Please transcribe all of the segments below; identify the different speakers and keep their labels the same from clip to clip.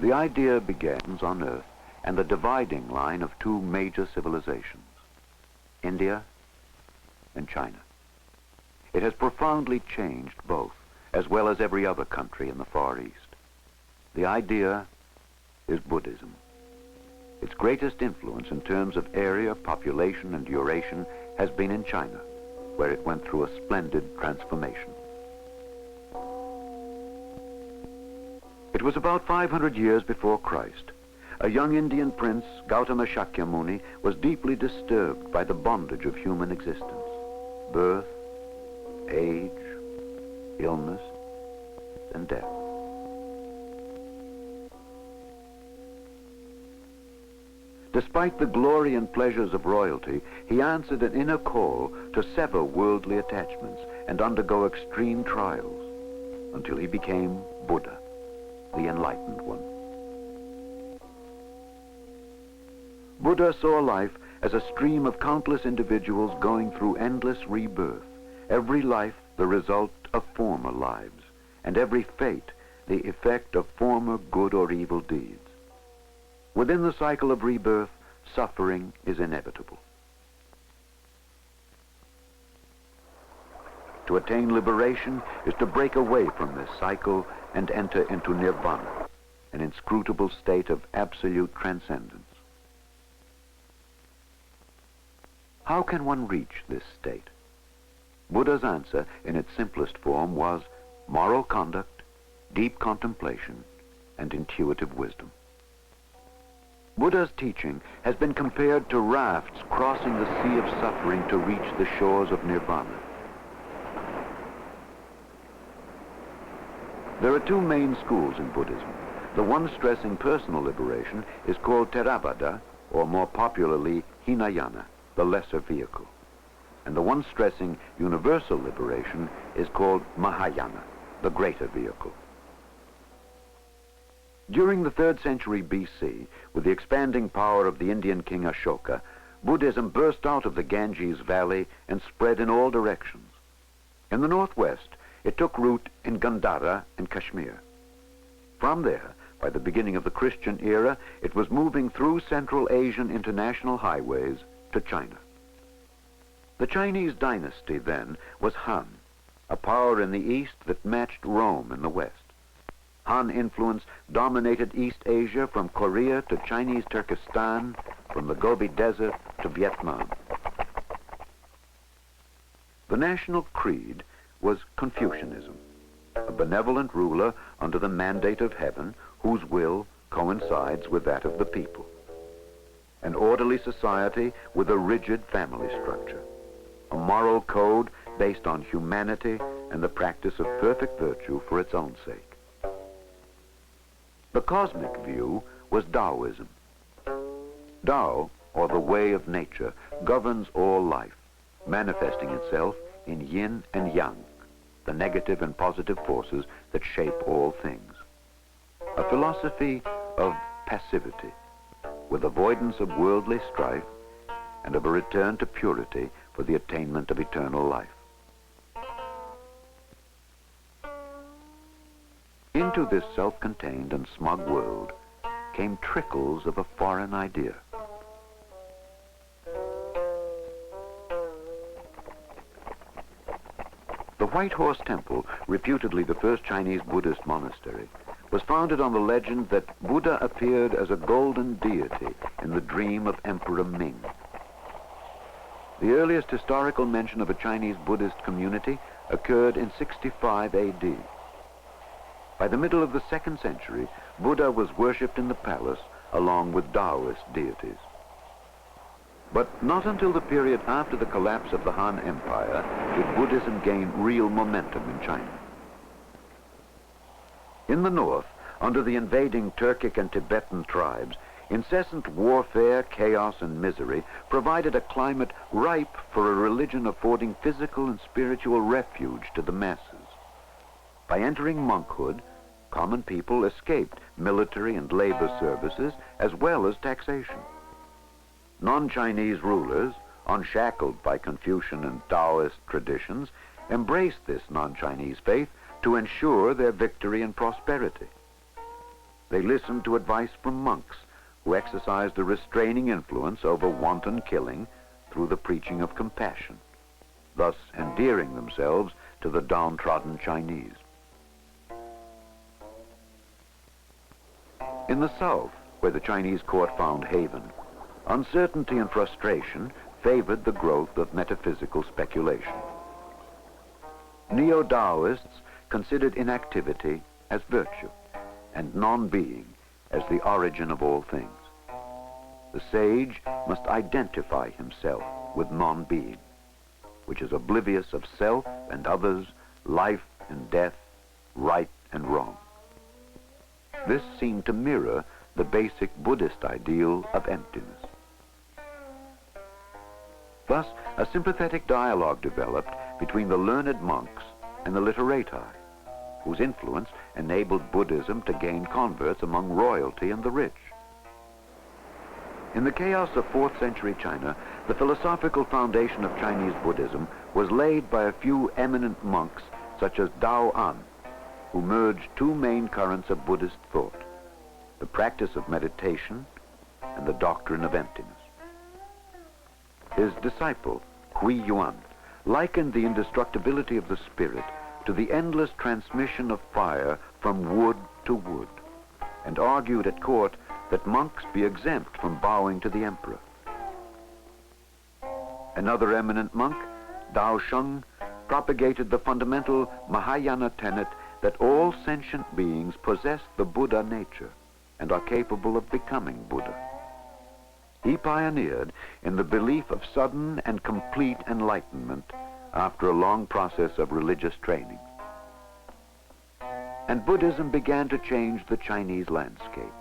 Speaker 1: The idea begins on Earth and the dividing line of two major civilizations, India and China. It has profoundly changed both, as well as every other country in the Far East. The idea is Buddhism. Its greatest influence in terms of area, population, and duration has been in China, where it went through a splendid transformation. It was about 500 years before Christ. A young Indian prince, Gautama Sakyamuni, was deeply disturbed by the bondage of human existence. Birth, age, illness, and death. Despite the glory and pleasures of royalty, he answered an inner call to sever worldly attachments and undergo extreme trials until he became Buddha, the enlightened one. Buddha saw life as a stream of countless individuals going through endless rebirth, every life the result of former lives, and every fate the effect of former good or evil deeds. Within the cycle of rebirth, suffering is inevitable. To attain liberation is to break away from this cycle and enter into nirvana, an inscrutable state of absolute transcendence. How can one reach this state? Buddha's answer in its simplest form was moral conduct, deep contemplation, and intuitive wisdom. Buddha's teaching has been compared to rafts crossing the sea of suffering to reach the shores of nirvana. There are two main schools in Buddhism. The one stressing personal liberation is called Theravada, or more popularly Hinayana, the lesser vehicle. And the one stressing universal liberation is called Mahayana, the greater vehicle. During the 3rd century BC, with the expanding power of the Indian king Ashoka, Buddhism burst out of the Ganges Valley and spread in all directions. In the northwest, it took root in Gandhara and Kashmir. From there, by the beginning of the Christian era, it was moving through Central Asian international highways to China. The Chinese dynasty then was Han, a power in the east that matched Rome in the west. Han influence dominated East Asia from Korea to Chinese Turkestan, from the Gobi Desert to Vietnam. The national creed was Confucianism, a benevolent ruler under the mandate of heaven whose will coincides with that of the people. An orderly society with a rigid family structure, a moral code based on humanity and the practice of perfect virtue for its own sake. The cosmic view was Taoism. Tao, or the way of nature, governs all life, manifesting itself in yin and yang, the negative and positive forces that shape all things. A philosophy of passivity, with avoidance of worldly strife and of a return to purity for the attainment of eternal life. Into this self-contained and smug world came trickles of a foreign idea. The White Horse Temple, reputedly the first Chinese Buddhist monastery, was founded on the legend that Buddha appeared as a golden deity in the dream of Emperor Ming. The earliest historical mention of a Chinese Buddhist community occurred in 65 AD. By the middle of the 2nd century, Buddha was worshipped in the palace along with Taoist deities. But not until the period after the collapse of the Han Empire did Buddhism gain real momentum in China. In the north, under the invading Turkic and Tibetan tribes, incessant warfare, chaos, and misery provided a climate ripe for a religion affording physical and spiritual refuge to the masses. By entering monkhood, common people escaped military and labor services as well as taxation. Non-Chinese rulers, unshackled by Confucian and Taoist traditions, embraced this non-Chinese faith to ensure their victory and prosperity. They listened to advice from monks who exercised a restraining influence over wanton killing through the preaching of compassion, thus endearing themselves to the downtrodden Chinese. In the south, where the Chinese court found haven, uncertainty and frustration favored the growth of metaphysical speculation. Neo-Taoists considered inactivity as virtue and non-being as the origin of all things. The sage must identify himself with non-being, which is oblivious of self and others, life and death, right and wrong. This seemed to mirror the basic Buddhist ideal of emptiness. Thus, a sympathetic dialogue developed between the learned monks and the literati, whose influence enabled Buddhism to gain converts among royalty and the rich. In the chaos of 4th century China, the philosophical foundation of Chinese Buddhism was laid by a few eminent monks such as Dao An, who merged two main currents of Buddhist thought, the practice of meditation and the doctrine of emptiness. His disciple, Hui Yuan, likened the indestructibility of the spirit to the endless transmission of fire from wood to wood, and argued at court that monks be exempt from bowing to the emperor. Another eminent monk, Dao Sheng, propagated the fundamental Mahayana tenet that all sentient beings possess the Buddha nature and are capable of becoming Buddha. He pioneered in the belief of sudden and complete enlightenment after a long process of religious training. And Buddhism began to change the Chinese landscape.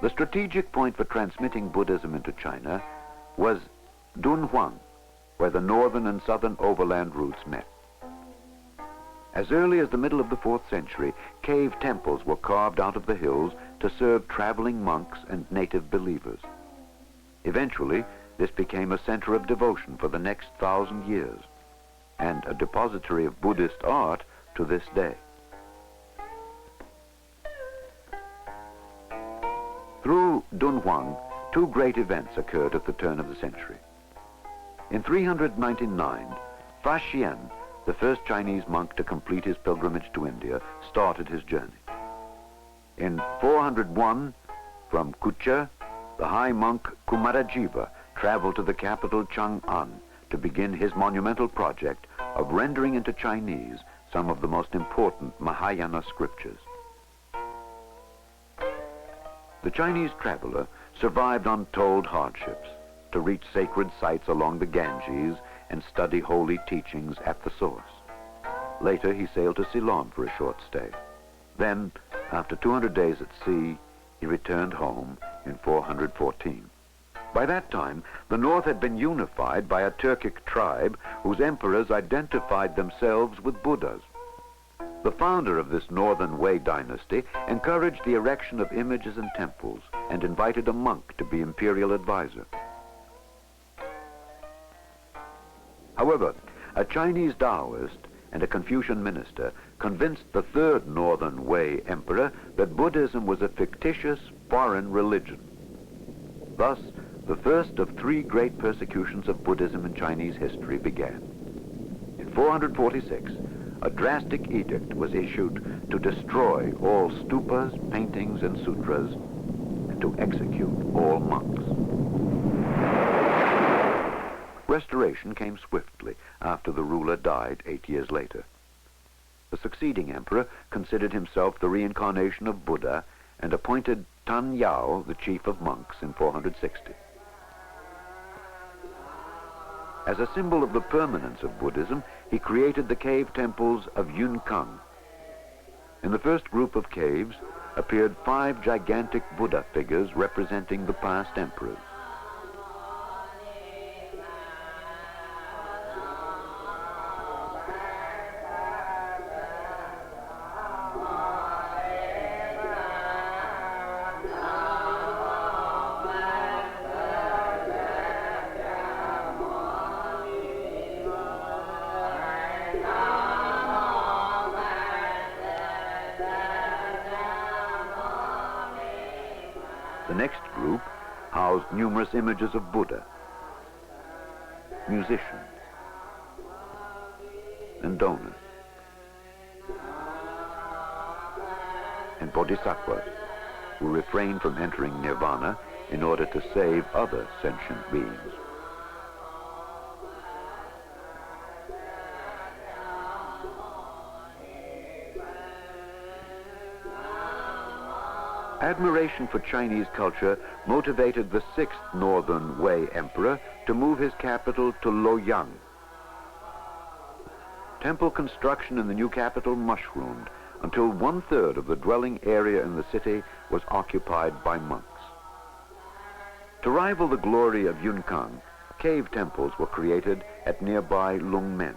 Speaker 1: The strategic point for transmitting Buddhism into China was Dunhuang, where the northern and southern overland routes met. As early as the middle of the 4th century, cave temples were carved out of the hills to serve traveling monks and native believers. Eventually, this became a center of devotion for the next 1,000 years, and a depository of Buddhist art to this day. Through Dunhuang, two great events occurred at the turn of the century. In 399, Fa Xian, the first Chinese monk to complete his pilgrimage to India, started his journey. In 401, from Kucha, the high monk Kumarajiva traveled to the capital Chang'an to begin his monumental project of rendering into Chinese some of the most important Mahayana scriptures. The Chinese traveler survived untold hardships to reach sacred sites along the Ganges and study holy teachings at the source. Later, he sailed to Ceylon for a short stay. Then, after 200 days at sea, he returned home in 414. By that time, the north had been unified by a Turkic tribe whose emperors identified themselves with Buddhas. The founder of this Northern Wei dynasty encouraged the erection of images and temples and invited a monk to be imperial advisor. However, a Chinese Taoist and a Confucian minister convinced the third Northern Wei emperor that Buddhism was a fictitious foreign religion. Thus, the first of three great persecutions of Buddhism in Chinese history began. In 446, a drastic edict was issued to destroy all stupas, paintings, and sutras, and to execute all monks. Restoration came swiftly after the ruler died 8 years later. The succeeding emperor considered himself the reincarnation of Buddha and appointed Tan Yao the chief of monks in 460. As a symbol of the permanence of Buddhism, he created the cave temples of Yunkang. In the first group of caves appeared 5 gigantic Buddha figures representing the past emperors. group housed numerous images of Buddha, musicians, and donors, and bodhisattvas who refrained from entering nirvana in order to save other sentient beings. Admiration for Chinese culture motivated the 6th Northern Wei Emperor to move his capital to Luoyang. Temple construction in the new capital mushroomed until 1/3 of the dwelling area in the city was occupied by monks. To rival the glory of Yunkang, cave temples were created at nearby Lungmen.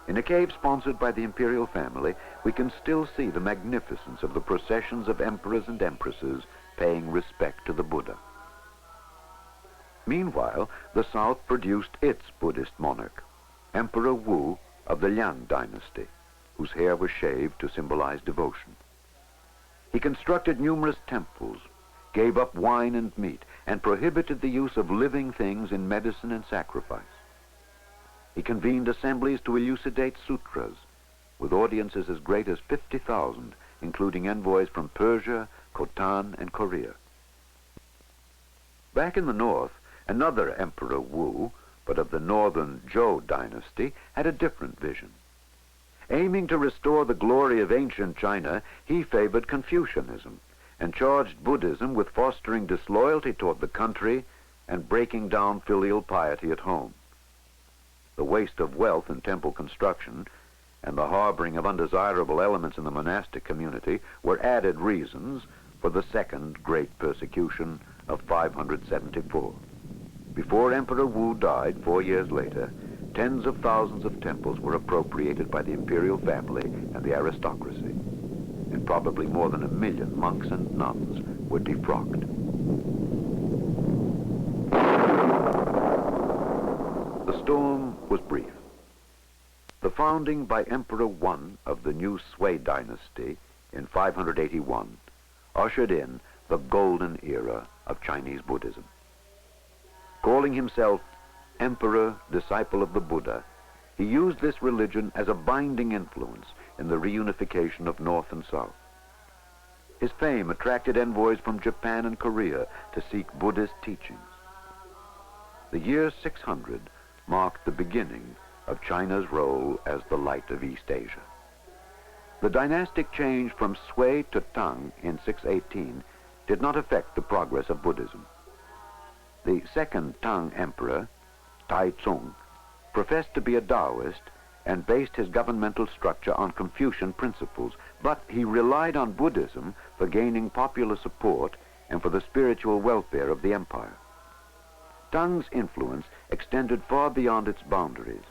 Speaker 1: In a cave sponsored by the imperial family, we can still see the magnificence of the processions of emperors and empresses paying respect to the Buddha. Meanwhile, the south produced its Buddhist monarch, Emperor Wu of the Liang dynasty, whose hair was shaved to symbolize devotion. He constructed numerous temples, gave up wine and meat, and prohibited the use of living things in medicine and sacrifice. He convened assemblies to elucidate sutras, with audiences as great as 50,000, including envoys from Persia, Khotan, and Korea. Back in the north, another Emperor Wu, but of the northern Zhou dynasty, had a different vision. Aiming to restore the glory of ancient China, he favored Confucianism and charged Buddhism with fostering disloyalty toward the country and breaking down filial piety at home. The waste of wealth in temple construction and the harboring of undesirable elements in the monastic community were added reasons for the second great persecution of 574. Before Emperor Wu died 4 years later, tens of thousands of temples were appropriated by the imperial family and the aristocracy, and probably more than 1 million monks and nuns were defrocked. The storm was brief. The founding by Emperor Wan of the new Sui dynasty in 581 ushered in the golden era of Chinese Buddhism. Calling himself Emperor, disciple of the Buddha, he used this religion as a binding influence in the reunification of North and South. His fame attracted envoys from Japan and Korea to seek Buddhist teachings. The year 600 marked the beginning of China's role as the light of East Asia. The dynastic change from Sui to Tang in 618 did not affect the progress of Buddhism. The second Tang emperor, Taizong, professed to be a Taoist and based his governmental structure on Confucian principles, but he relied on Buddhism for gaining popular support and for the spiritual welfare of the empire. Tang's influence extended far beyond its boundaries,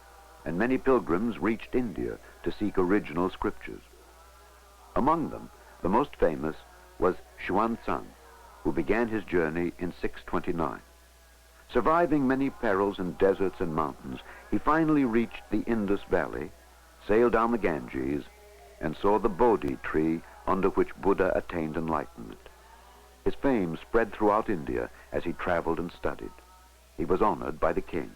Speaker 1: and many pilgrims reached India to seek original scriptures. Among them, the most famous was Xuanzang, who began his journey in 629. Surviving many perils in deserts and mountains, he finally reached the Indus Valley, sailed down the Ganges, and saw the Bodhi tree under which Buddha attained enlightenment. His fame spread throughout India as he traveled and studied. He was honored by the king.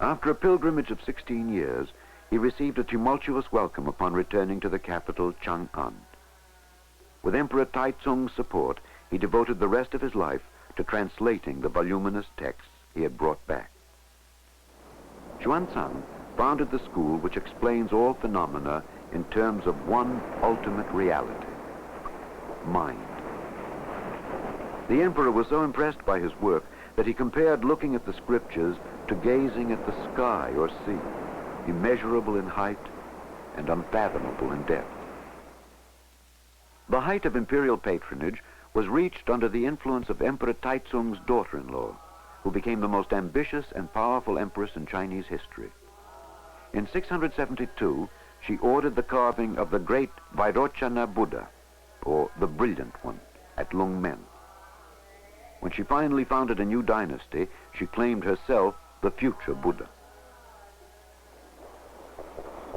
Speaker 1: After a pilgrimage of 16 years, he received a tumultuous welcome upon returning to the capital, Chang'an. With Emperor Taizong's support, he devoted the rest of his life to translating the voluminous texts he had brought back. Xuanzang founded the school which explains all phenomena in terms of one ultimate reality: mind. The emperor was so impressed by his work that he compared looking at the scriptures to gazing at the sky or sea, immeasurable in height and unfathomable in depth. The height of imperial patronage was reached under the influence of Emperor Taizong's daughter-in-law, who became the most ambitious and powerful empress in Chinese history. In 672, she ordered the carving of the great Vairochana Buddha, or the Brilliant One, at Lungmen. When she finally founded a new dynasty, she claimed herself the future Buddha.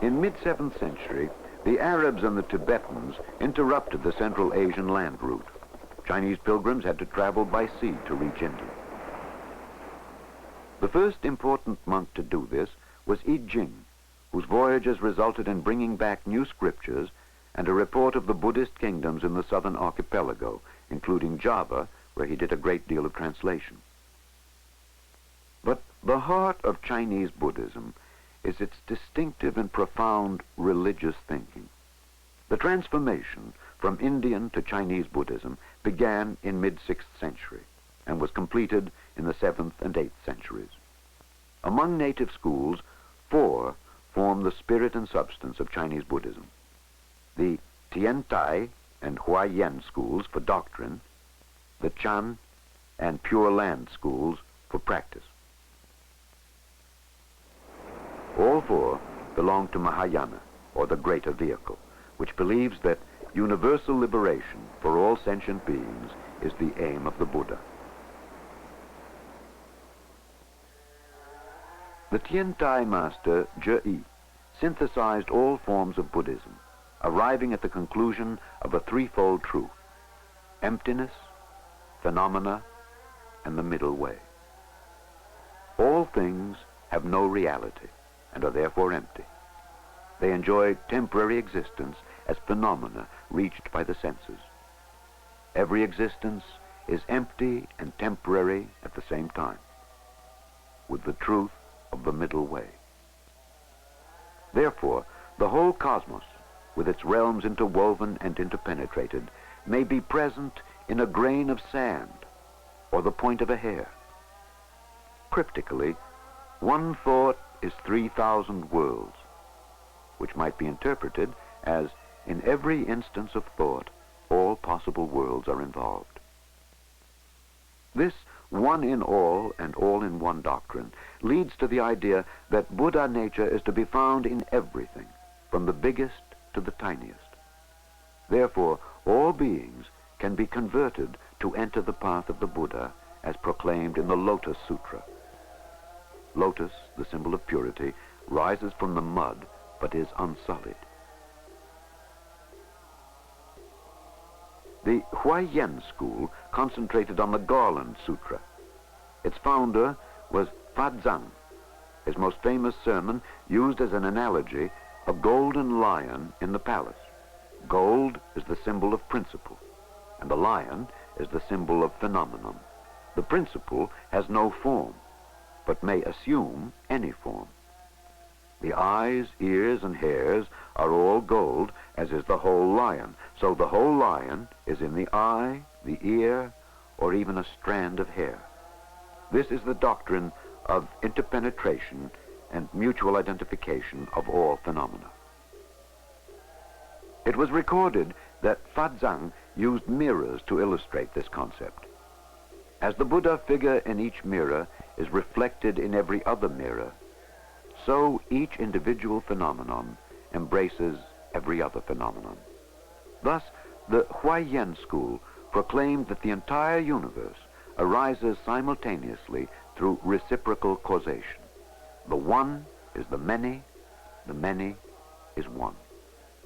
Speaker 1: In mid-7th century, the Arabs and the Tibetans interrupted the Central Asian land route. Chinese pilgrims had to travel by sea to reach India. The first important monk to do this was I Ching, whose voyages resulted in bringing back new scriptures and a report of the Buddhist kingdoms in the southern archipelago, including Java, where he did a great deal of translation. But the heart of Chinese Buddhism is its distinctive and profound religious thinking. The transformation from Indian to Chinese Buddhism began in mid-6th century and was completed in the 7th and 8th centuries. Among native schools, 4 form the spirit and substance of Chinese Buddhism: the Tian Tai and Huayan schools for doctrine, the Chan and Pure Land schools for practice. All 4 belong to Mahayana, or the greater vehicle, which believes that universal liberation for all sentient beings is the aim of the Buddha. The Tian Tai master, Zhe synthesized all forms of Buddhism, arriving at the conclusion of a threefold truth: emptiness, phenomena, and the middle way. All things have no reality and are therefore empty. They enjoy temporary existence as phenomena reached by the senses. Every existence is empty and temporary at the same time, with the truth of the middle way. Therefore, the whole cosmos, with its realms interwoven and interpenetrated, may be present in a grain of sand or the point of a hair. Cryptically, one thought is 3,000 worlds, which might be interpreted as, in every instance of thought, all possible worlds are involved. This one in all and all in one doctrine leads to the idea that Buddha nature is to be found in everything, from the biggest to the tiniest. Therefore, all beings can be converted to enter the path of the Buddha, as proclaimed in the Lotus Sutra. Lotus, the symbol of purity, rises from the mud but is unsullied. The Huayan school concentrated on the Garland Sutra. Its founder was Fazang. His most famous sermon used as an analogy a golden lion in the palace. Gold is the symbol of principle, and the lion is the symbol of phenomenon. The principle has no form, but may assume any form. The eyes, ears, and hairs are all gold, as is the whole lion. So the whole lion is in the eye, the ear, or even a strand of hair. This is the doctrine of interpenetration and mutual identification of all phenomena. It was recorded that Fazang used mirrors to illustrate this concept. As the Buddha figure in each mirror is reflected in every other mirror, so each individual phenomenon embraces every other phenomenon. Thus, the Huayan school proclaimed that the entire universe arises simultaneously through reciprocal causation. The one is the many is one.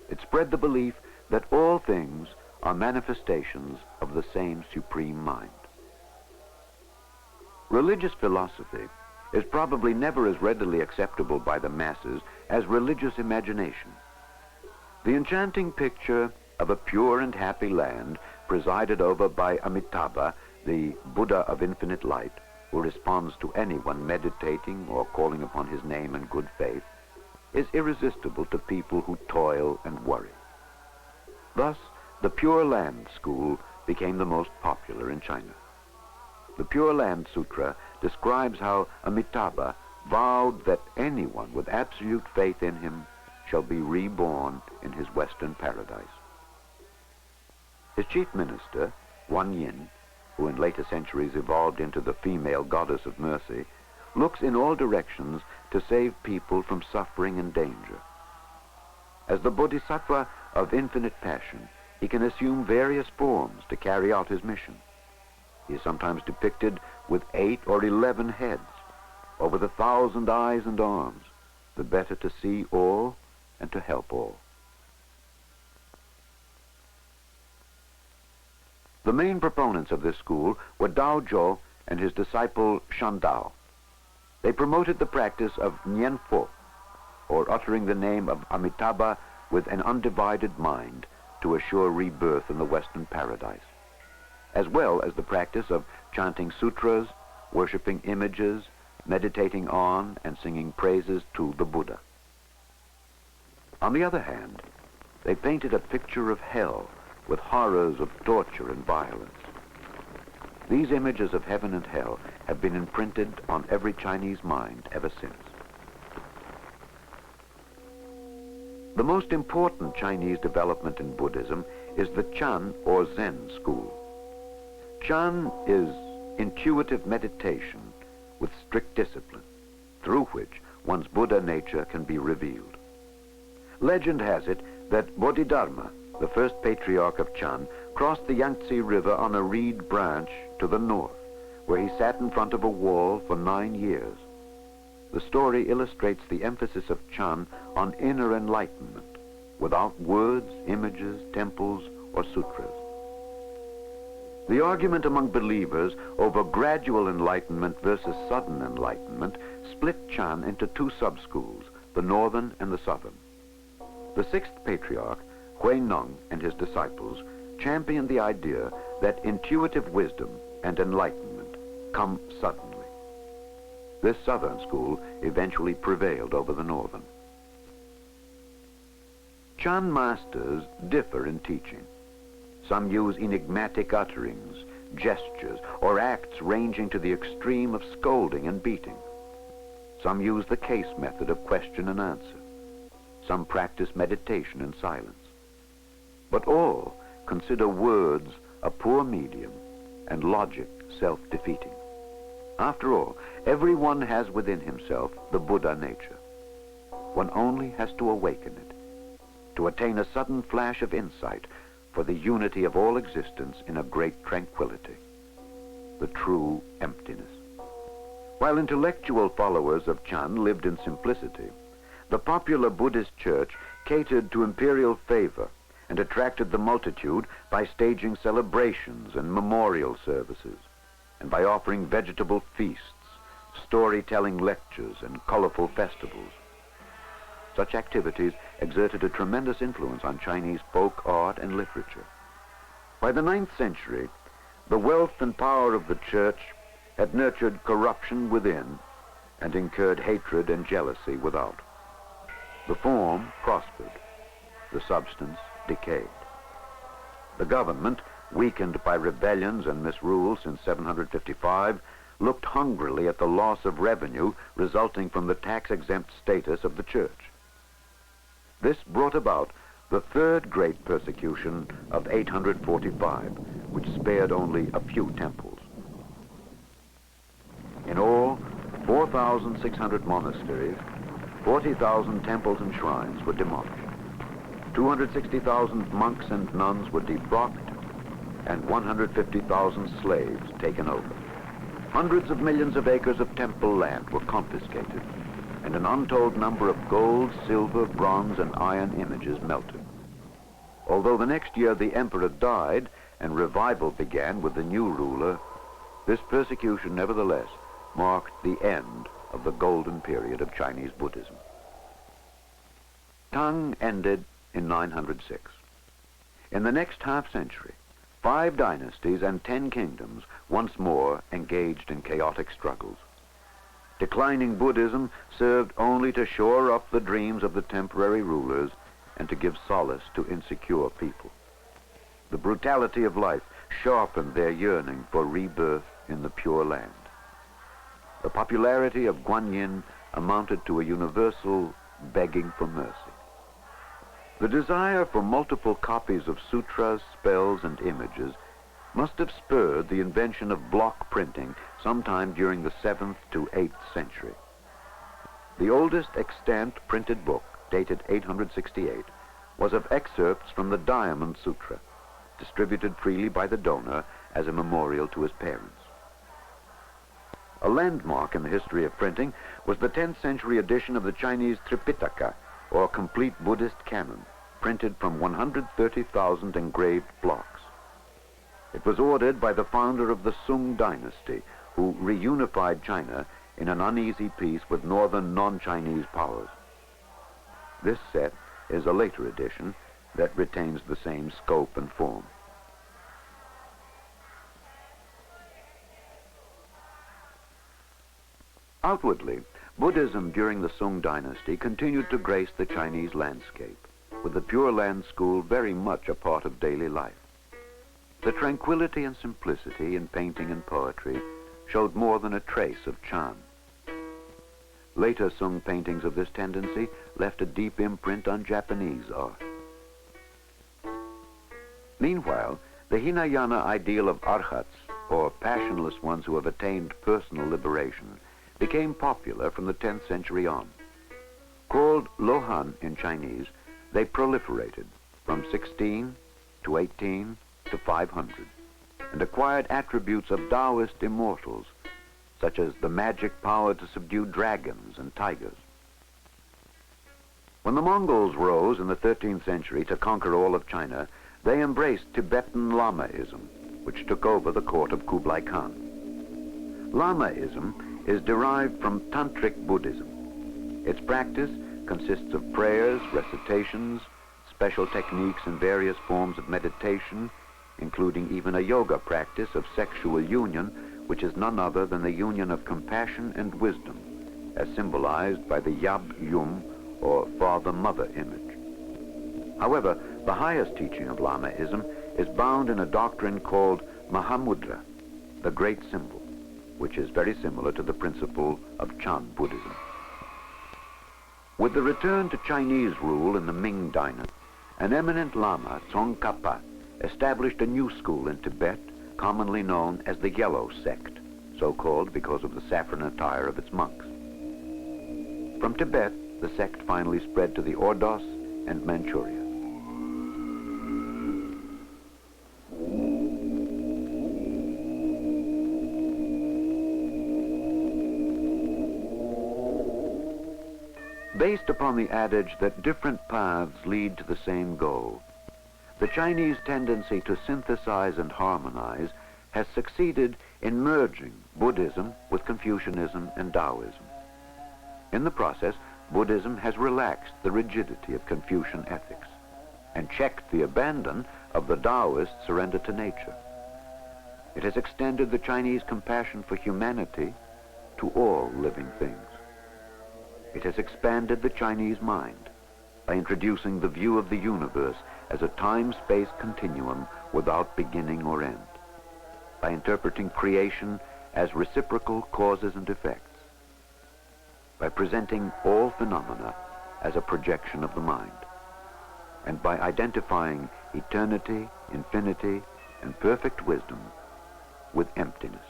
Speaker 1: It spread the belief that all things are manifestations of the same supreme mind. Religious philosophy is probably never as readily acceptable by the masses as religious imagination. The enchanting picture of a pure and happy land presided over by Amitabha, the Buddha of infinite light, who responds to anyone meditating or calling upon his name in good faith, is irresistible to people who toil and worry. Thus, the Pure Land school became the most popular in China. The Pure Land Sutra describes how Amitabha vowed that anyone with absolute faith in him shall be reborn in his Western paradise. His chief minister, Wan Yin, who in later centuries evolved into the female goddess of mercy, looks in all directions to save people from suffering and danger. As the Bodhisattva of infinite passion, he can assume various forms to carry out his mission. He is sometimes depicted with 8 or 11 heads, or with 1,000 eyes and arms, the better to see all and to help all. The main proponents of this school were Dao Zhou and his disciple Shan Dao. They promoted the practice of Nianfo, or uttering the name of Amitabha with an undivided mind to assure rebirth in the Western paradise, as well as the practice of chanting sutras, worshipping images, meditating on and singing praises to the Buddha. On the other hand, they painted a picture of hell with horrors of torture and violence. These images of heaven and hell have been imprinted on every Chinese mind ever since. The most important Chinese development in Buddhism is the Chan or Zen school. Chan is intuitive meditation with strict discipline, through which one's Buddha nature can be revealed. Legend has it that Bodhidharma, the first patriarch of Chan, crossed the Yangtze River on a reed branch to the north, where he sat in front of a wall for 9 years. The story illustrates the emphasis of Chan on inner enlightenment, without words, images, temples, or sutras. The argument among believers over gradual enlightenment versus sudden enlightenment split Chan into 2 sub-schools, the northern and the southern. The 6th patriarch, Hui Nong, and his disciples championed the idea that intuitive wisdom and enlightenment come suddenly. This southern school eventually prevailed over the northern. Chan masters differ in teaching. Some use enigmatic utterings, gestures, or acts ranging to the extreme of scolding and beating. Some use the case method of question and answer. Some practice meditation in silence. But all consider words a poor medium and logic self-defeating. After all, everyone has within himself the Buddha nature. One only has to awaken it, to attain a sudden flash of insight for the unity of all existence in a great tranquility, the true emptiness. While intellectual followers of Chan lived in simplicity, the popular Buddhist church catered to imperial favor and attracted the multitude by staging celebrations and memorial services, and by offering vegetable feasts, storytelling lectures, and colorful festivals. Such activities exerted a tremendous influence on Chinese folk art and literature. By the 9th century, the wealth and power of the church had nurtured corruption within and incurred hatred and jealousy without. The form prospered, the substance decayed. The government, weakened by rebellions and misrule since 755, looked hungrily at the loss of revenue resulting from the tax-exempt status of the church. This brought about the 3rd great persecution of 845, which spared only a few temples. In all, 4,600 monasteries, 40,000 temples and shrines were demolished. 260,000 monks and nuns were defrocked, and 150,000 slaves taken over. Hundreds of millions of acres of temple land were confiscated, and an untold number of gold, silver, bronze, and iron images melted. Although the next year the emperor died and revival began with the new ruler, this persecution nevertheless marked the end of the golden period of Chinese Buddhism. Tang ended in 906. In the next half-century, 5 dynasties and 10 kingdoms once more engaged in chaotic struggles. Declining Buddhism served only to shore up the dreams of the temporary rulers and to give solace to insecure people. The brutality of life sharpened their yearning for rebirth in the Pure Land. The popularity of Guanyin amounted to a universal begging for mercy. The desire for multiple copies of sutras, spells, and images must have spurred the invention of block printing sometime during the 7th to 8th century. The oldest extant printed book, dated 868, was of excerpts from the Diamond Sutra, distributed freely by the donor as a memorial to his parents. A landmark in the history of printing was the 10th century edition of the Chinese Tripitaka, or complete Buddhist canon, printed from 130,000 engraved blocks. It was ordered by the founder of the Sung dynasty, who reunified China in an uneasy peace with northern non-Chinese powers. This set is a later edition that retains the same scope and form. Outwardly, Buddhism during the Sung dynasty continued to grace the Chinese landscape, with the Pure Land school very much a part of daily life. The tranquility and simplicity in painting and poetry showed more than a trace of charm. Later Sung paintings of this tendency left a deep imprint on Japanese art. Meanwhile, the Hinayana ideal of arhats, or passionless ones who have attained personal liberation, became popular from the 10th century on. Called Lohan in Chinese, they proliferated from 16 to 18 to 500 and acquired attributes of Taoist immortals, such as the magic power to subdue dragons and tigers. When the Mongols rose in the 13th century to conquer all of China, they embraced Tibetan Lamaism, which took over the court of Kublai Khan. Lamaism is derived from Tantric Buddhism. Its practice consists of prayers, recitations, special techniques, and various forms of meditation, including even a yoga practice of sexual union, which is none other than the union of compassion and wisdom, as symbolized by the Yab-Yum, or father-mother image. However, the highest teaching of Lamaism is bound in a doctrine called Mahamudra, the great symbol, which is very similar to the principle of Chan Buddhism. With the return to Chinese rule in the Ming dynasty, an eminent Lama, Tsongkhapa, established a new school in Tibet, commonly known as the Yellow Sect, so called because of the saffron attire of its monks. From Tibet, the sect finally spread to the Ordos and Manchuria. Based upon the adage that different paths lead to the same goal, the Chinese tendency to synthesize and harmonize has succeeded in merging Buddhism with Confucianism and Taoism. In the process, Buddhism has relaxed the rigidity of Confucian ethics and checked the abandon of the Taoist surrender to nature. It has extended the Chinese compassion for humanity to all living things. It has expanded the Chinese mind by introducing the view of the universe as a time-space continuum without beginning or end, by interpreting creation as reciprocal causes and effects, by presenting all phenomena as a projection of the mind, and by identifying eternity, infinity, and perfect wisdom with emptiness,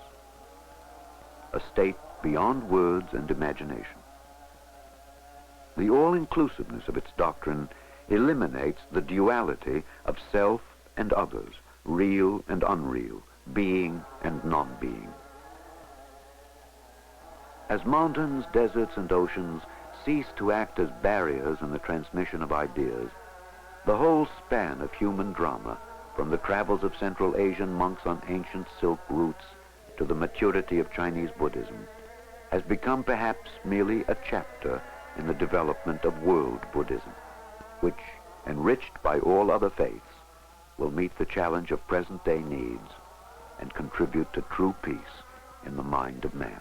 Speaker 1: a state beyond words and imagination. The all-inclusiveness of its doctrine eliminates the duality of self and others, real and unreal, being and non-being. As mountains, deserts, and oceans cease to act as barriers in the transmission of ideas, the whole span of human drama, from the travels of Central Asian monks on ancient silk routes to the maturity of Chinese Buddhism, has become perhaps merely a chapter in the development of world Buddhism, which, enriched by all other faiths, will meet the challenge of present-day needs and contribute to true peace in the mind of man.